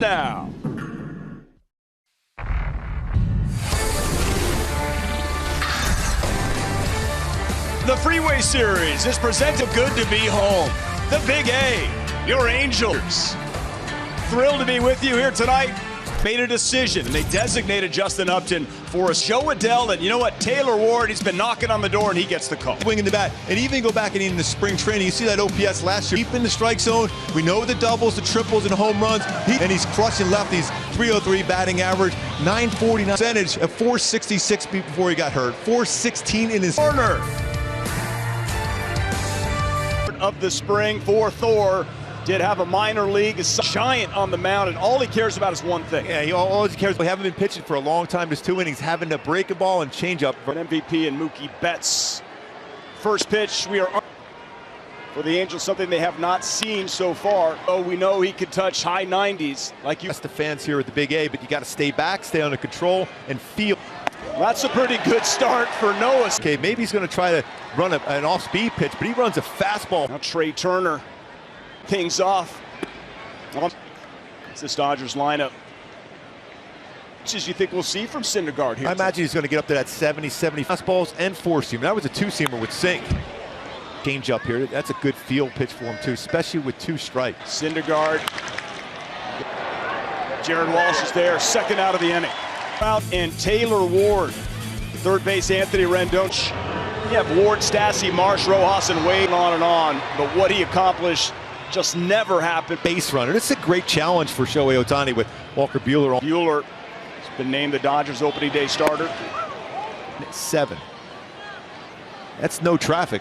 Now. The Freeway Series is presented. Good to be home. The Big A, your Angels. Thrilled to be with you here tonight. Made a decision, and they designated Justin Upton for a show Adele, and you know what? Taylor Ward, he's been knocking on the door, and he gets the call. Swinging the bat, and even go back and in the spring training, you see that OPS last year, deep in the strike zone. We know the doubles, the triples, and home runs, and he's crushing lefties. 303 batting average, 949 percentage at 466 before he got hurt, 416 in his corner of the spring for Thor. Did have a minor league, is giant on the mound, and all he cares about is one thing. Yeah, he always cares. We haven't been pitching for a long time. Just 2 innings, having to break a ball and change up. For an MVP and Mookie Betts. First pitch, we are for the Angels, something they have not seen so far. Oh, we know he could touch high 90s. Like you. That's the fans here at the Big A, but you got to stay back, stay under control, and feel. That's a pretty good start for Noah. Okay, maybe he's going to try to run an off-speed pitch, but he runs a fastball. Now Trey Turner. Things off. It's this Dodgers lineup. Which is you think we'll see from Syndergaard here? I imagine he's going to get up to that 70 fastballs and four-seamer. That was a two-seamer with sink. Change up here. That's a good field pitch for him too, especially with 2 strikes. Syndergaard. Jared Walsh is there, second out of the inning. And Taylor Ward. Third base Anthony Rendon. You have Ward, Stassi, Marsh, Rojas, and Wade on and on. But what he accomplished just never happened. Base runner. It's a great challenge for Shohei Ohtani with Walker Buehler. Buehler has been named the Dodgers opening day starter. 7. That's no traffic.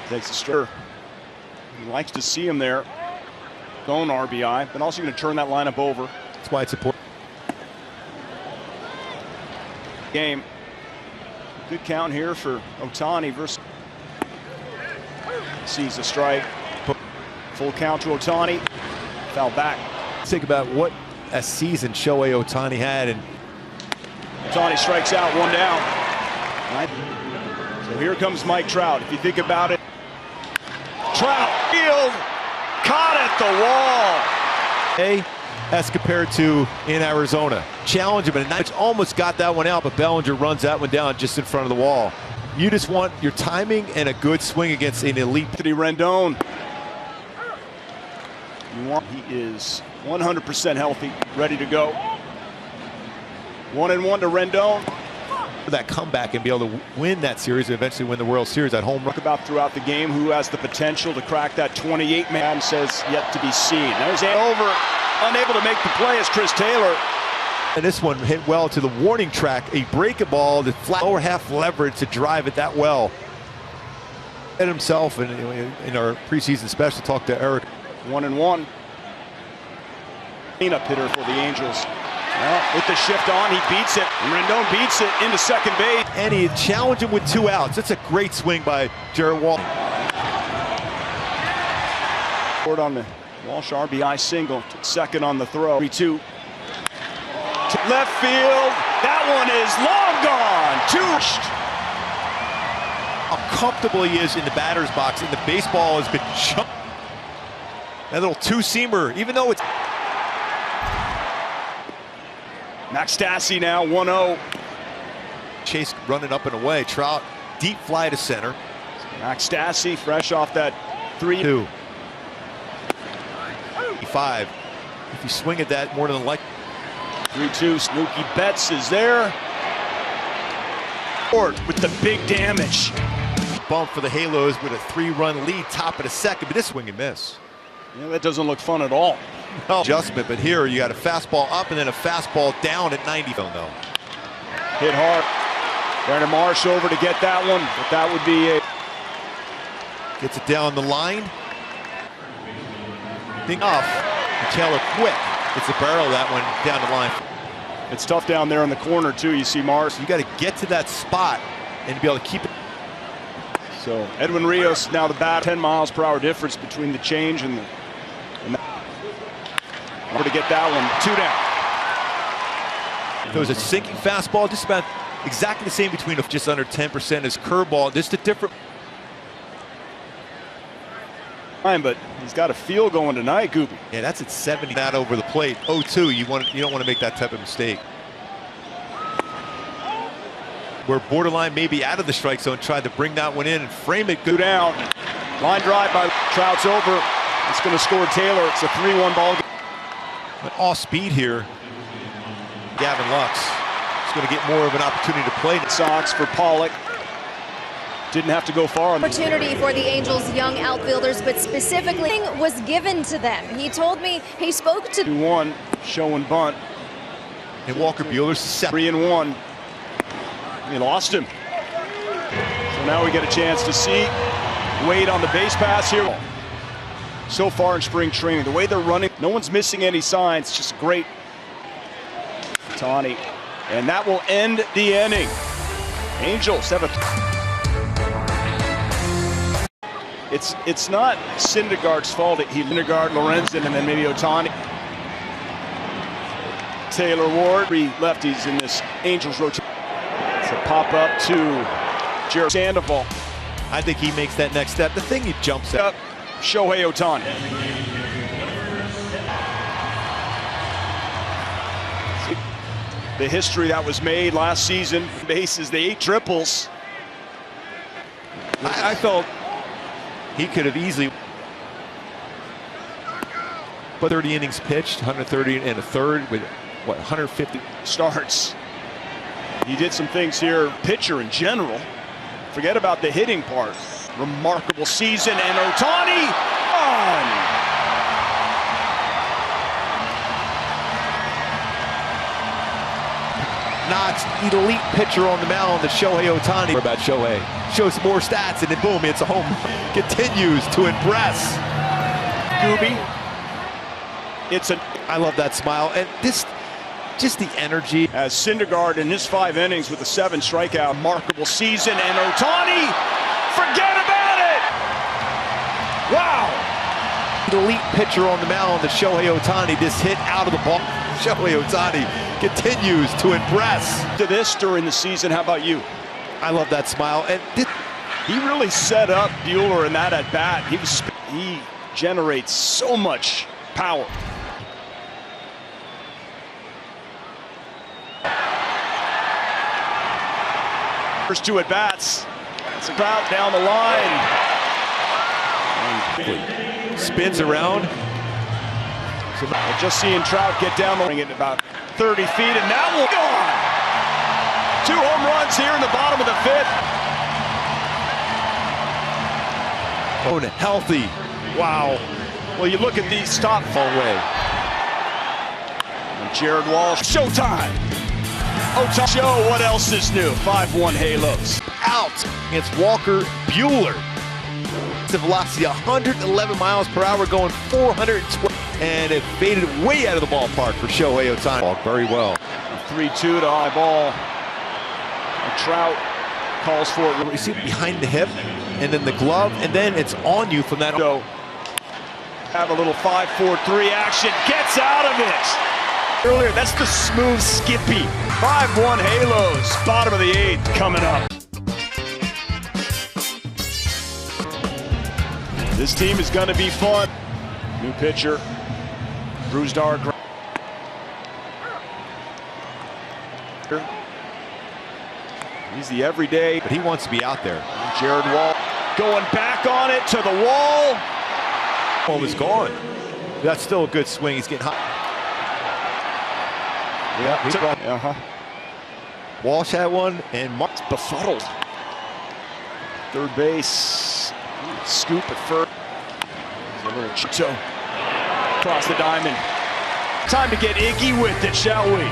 Takes a stir. He likes to see him there. Going RBI, but also going to turn that lineup over. That's why it's important. Game. Good count here for Ohtani versus. Sees the strike. Full count to Ohtani. Foul back. Think about what a season Shohei Ohtani had, and Ohtani strikes out, 1 down. So here comes Mike Trout. If you think about it, Trout field caught at the wall. As compared to in Arizona, challenge him, and almost got that one out, but Bellinger runs that one down just in front of the wall. You just want your timing and a good swing against an elite. Anthony Rendon. He is 100% healthy, ready to go. 1-1 to Rendon. That comeback and be able to win that series and eventually win the World Series at home. Talk about throughout the game who has the potential to crack that 28-man says yet to be seen. There's over, unable to make the play is Chris Taylor. And this one hit well to the warning track. A break a ball, the flat lower half leverage to drive it that well. And himself in our preseason special talk to Eric. 1-1. Cleanup hitter for the Angels. Well, with the shift on, he beats it. And Rendon beats it into second base. And he challenged him with 2 outs. That's a great swing by Jared Walsh. Forward on the Walsh RBI single. Second on the throw. 3-2. Left field. That one is long gone. How comfortable he is in the batter's box. And the baseball has been jumped. That little 2-seamer, even though it's. Max Stassi now 1-0. Chase running up and away. Trout deep fly to center. Max Stassi fresh off that 3-2. 5. If you swing at that more than like. 3-2. Mookie Betts is there. With the big damage. Bump for the Halos with a 3-run lead, top of the second, but this swing and miss. Yeah, that doesn't look fun at all. No adjustment, but here you got a fastball up and then a fastball down at 90. Oh no. Hit hard. Brandon Marsh over to get that one, but that would be a. Gets it down the line. Think off. Taylor quick. It's the barrel of that one down the line. It's tough down there in the corner too. You see Marsh. You got to get to that spot and be able to keep it. So Edwin Rios now the bat. 10 miles per hour difference between the change and the. Over to get that one. 2 down. If it was a sinking fastball, just about exactly the same between just under 10% as curveball. Just a different. But he's got a feel going tonight, Gooby. Yeah, that's at 70. Not over the plate. 0-2. You don't want to make that type of mistake. Where borderline maybe out of the strike zone, tried to bring that one in and frame it. Go down. Line drive by Trout's over. It's going to score Taylor. It's a 3-1 ball game. Off speed here. Gavin Lux is going to get more of an opportunity to play. Sox for Pollock. Didn't have to go far. Opportunity for the Angels' young outfielders, but specifically was given to them. He told me he spoke to 2-1, show and bunt. And Walker Buehler's 3-1. He lost him. So now we get a chance to see Wade on the base pass here. So far in spring training, the way they're running, no one's missing any signs. Just great. Ohtani, and that will end the inning. Angels have a. It's not Syndergaard's fault. Syndergaard, Lorenzen, and then maybe Ohtani. Taylor Ward, 3 lefties in this Angels rotation. It's a pop up to Jared Sandoval. I think he makes that next step. The thing he jumps up, Shohei Ohtani. The history that was made last season, bases, the 8 triples. I felt he could have easily, but 30 innings pitched, 130 and a third with what, 150 starts. He did some things here, pitcher in general. Forget about the hitting part. Remarkable season, and Ohtani on. Knox, elite pitcher on the mound, the Shohei Ohtani. About Shohei, shows more stats, and then boom, it's a home. Continues to impress. Gooby, I love that smile, and just the energy. As Syndergaard in his 5 innings with a 7 strikeout, remarkable season, and Ohtani, forget about it! Wow! Elite pitcher on the mound, the Shohei Ohtani, this hit out of the ball. Shohei Ohtani continues to impress. To this during the season, how about you? I love that smile, and he really set up Buehler in that at bat. He generates so much power. First 2 at bats. It's a crowd down the line. Spins around. Just seeing Trout get down the ring at about 30 feet, and now we're gone. 2 home runs here in the bottom of the 5th. Healthy. Wow. Well, you look at these top away. And Jared Walsh. Showtime. Ohtani. Show what else is new. 5-1 Halos. Out against Walker Buehler. The velocity 111 miles per hour, going 412, and it faded way out of the ballpark for Shohei Ohtani. Very well. 3-2 to high ball. And Trout calls for it. You see it behind the hip, and then the glove, and then it's on you from that. Go. Have a little 5-4-3 action. Gets out of it. Earlier, that's the smooth Skippy. 5-1 Halos. Bottom of the 8th coming up. This team is going to be fun. New pitcher, Bruce Dark. He's the everyday, but he wants to be out there. Jared Wall going back on it to the wall. Ball was gone. That's still a good swing. He's getting hot. Yeah. Walsh had one, and Mark's befuddled. Third base. Scoop at first. Chito across the diamond. Time to get Iggy with it, shall we?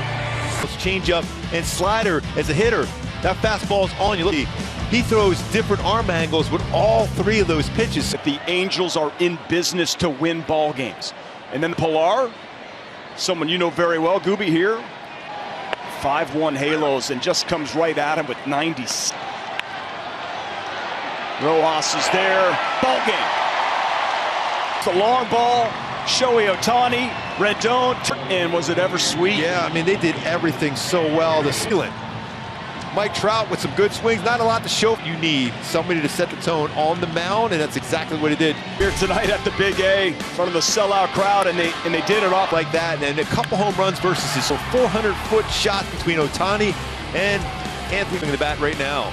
Change up and slider as a hitter. That fastball's on you. Look, he throws different arm angles with all 3 of those pitches. The Angels are in business to win ball games. And then Pilar, someone you know very well, Gooby here. 5-1 Halos, and just comes right at him with 90. Rojas is there. Ball game. It's a long ball. Shohei Ohtani, Rendon, and was it ever sweet? Yeah, I mean, they did everything so well. The ceiling. Mike Trout with some good swings, not a lot to show. You need somebody to set the tone on the mound, and that's exactly what he did Here tonight at the Big A, in front of the sellout crowd, and they did it off. like that. And a couple home runs versus his 400-foot shot between Ohtani and Anthony in the bat right now.